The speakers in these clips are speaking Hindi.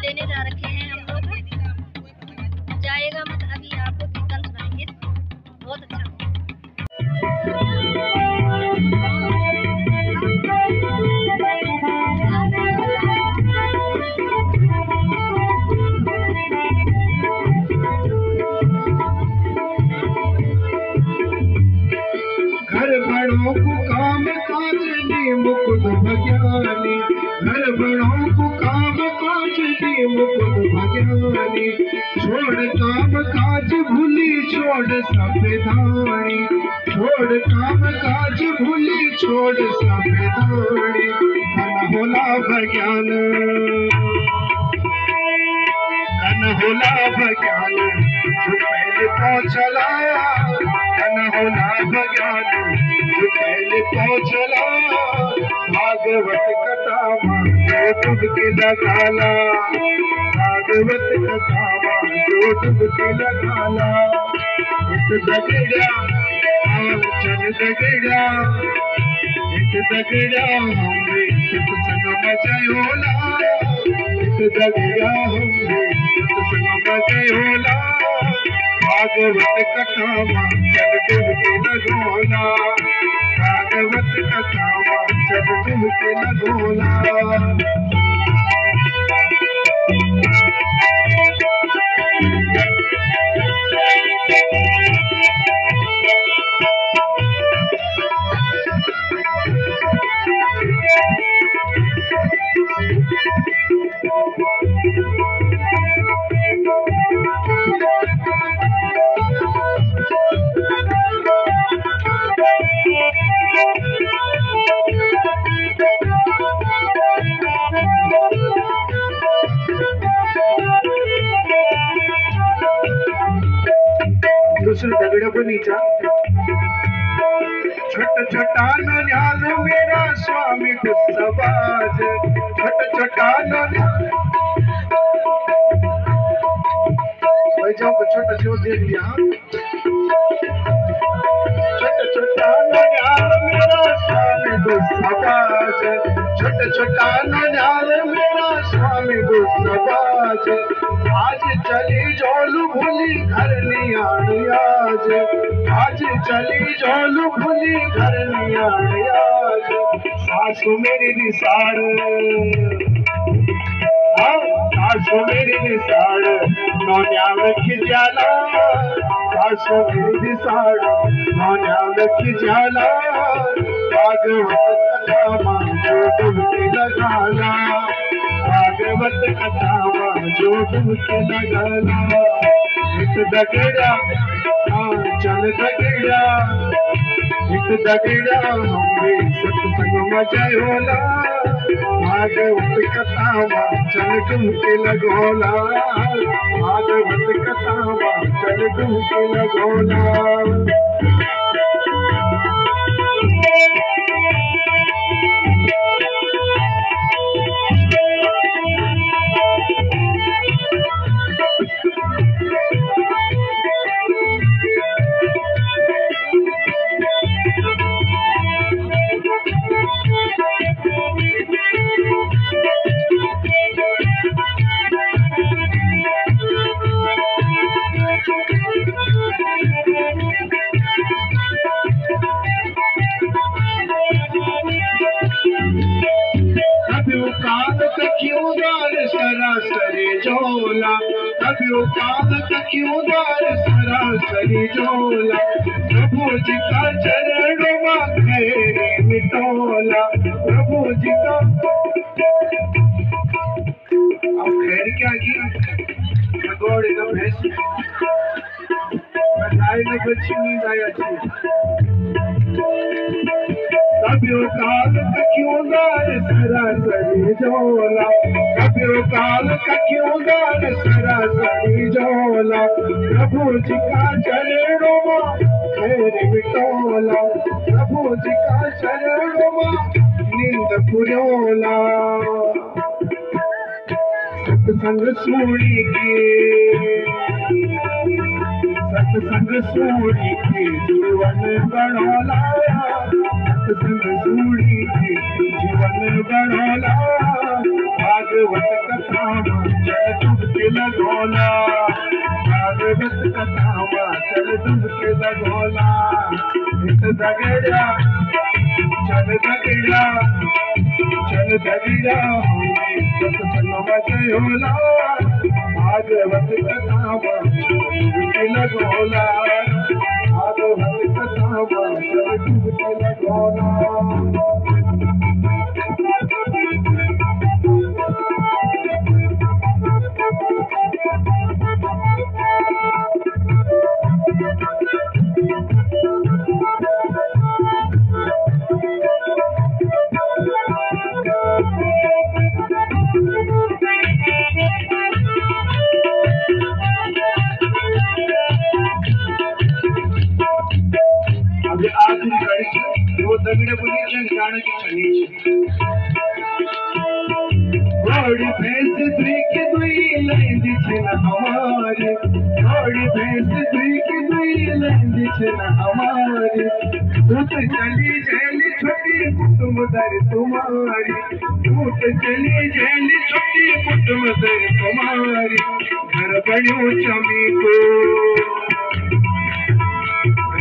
लेने जा रखे हैं हम लोग। जाएगा मत, अभी आपको कीर्तन सुनाएंगे, बहुत अच्छा। घर बड़ों को काम काज दी मुकुट भज्ञानी, घर बड़ों को काम काज दी मुकुट भज्ञानी। छोड़ काम काज भूली छोड़ संविधानी, छोड़ काम काज भूली छोड़ संविधानी। धन होला भज्ञान, धन होला भज्ञान, जो पहले पहुंचला। धन होला भज्ञान, जो पहले पहुंचला। भागवत कथा जो डुबकी लगाला, भागवत कथा जो डुबकी लगाला। इत दगड़ा चल दगड़ा, इत दगड़ा हमरे सत्संग मचयोला। इत दगड़ा हमरे सत्संग मचयोला। भागवत कथा चल डुबकी लगोला, भागवत कथा चल डुबकी लगोला। दूसरे दगड़े को नीचा। छोट छोटा नन्याल मेरा स्वामी गुस्साबाज, छोट छोटा नन्याल। भाई जाओ छोटा जो देख लिया। छोट छोटा नन्याल मेरा स्वामी गुस्साबाज, छोट छोटा नन्याल मेरा स्वामी गुस्साबाज। आज चली झोलू भूली घर नियाणी आज, आज चली झोलू भूली घर नियाणी आज। सासू मेरी निसार, सासू मेरी निसार नौन्याल की जाला। सासू मेरी निसार नौन्याल की जाला। भागवत कथा जो डुबकी लगाला, भागवत कथा जो डुबकी लगाला। इत दगड़ा चल दगड़ा, इत दगड़ा हमरे सत्संग मचयोला। भागवत कथा चल डुबकी लगोला, भागवत कथा चल डुबकी लगोला। सरासरी झोला, कभी काल क्यों दार सरासरी झोला। प्रभु जी का चरणों में खैरे मिटोला, प्रभु जी का। अब खैर क्या की गौड़ का भैंस गाय ने बच्ची नींद आया थी। कभी काल क्यों दार सरासरी झोला, कभी काल क्यों दार सरासरी झोला। प्रभु जी का चरणों में खैर मिटोला, प्रभु जी का चरणों में नींद पुरोला। सत्संग सूड़ी के, सत्संग सूड़ी के जीवन बनोला। सत्संग सूड़ी के जीवन बनोला। भागवत कथा दगड़ा चल दगड़ा चल दगड़ा सत्संग मचयोला भागवत कथा डुबकी लगोला भागवत कथा डुबकी लगोला अभी आखिरी कड़ी वो दगड़े बोली जाने की चली घोड़ी भैंस दुई की दुई लेंदी छिन हमारी घोड़ी भैंस दुई की दुई लेंदी छिन हमारी तू तो चली जेली छोटी कुटुंब दर तुम्हारी तू तो चली जेली छोटी कुटुंब दर तुम्हारी घर बनो चमी को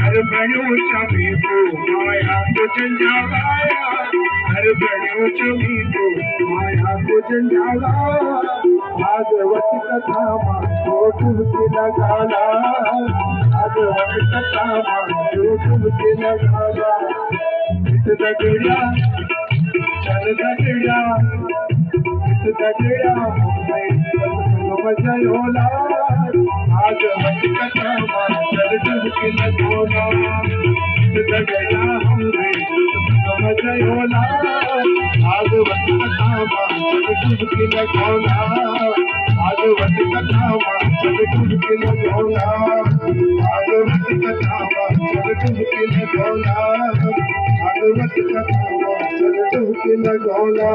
घर बनो चमी को माया को जंजालाया घर बनो चमी को माया को जंजाला भागवत कथा डुबकी लगाला भागवत कथा डुबकी लगाला दगड़ा चल दगड़ा दगड़ा मचयोला भागवत कथा चल डुबकी लगोला दगड़ा मचयोला भागवत कथा चल डुबकी लगोला भागवत कथा चल डुबकी लगोला भागवत कथा चल डुबकी लगोला भागवत कथा चल डुबकी लगोला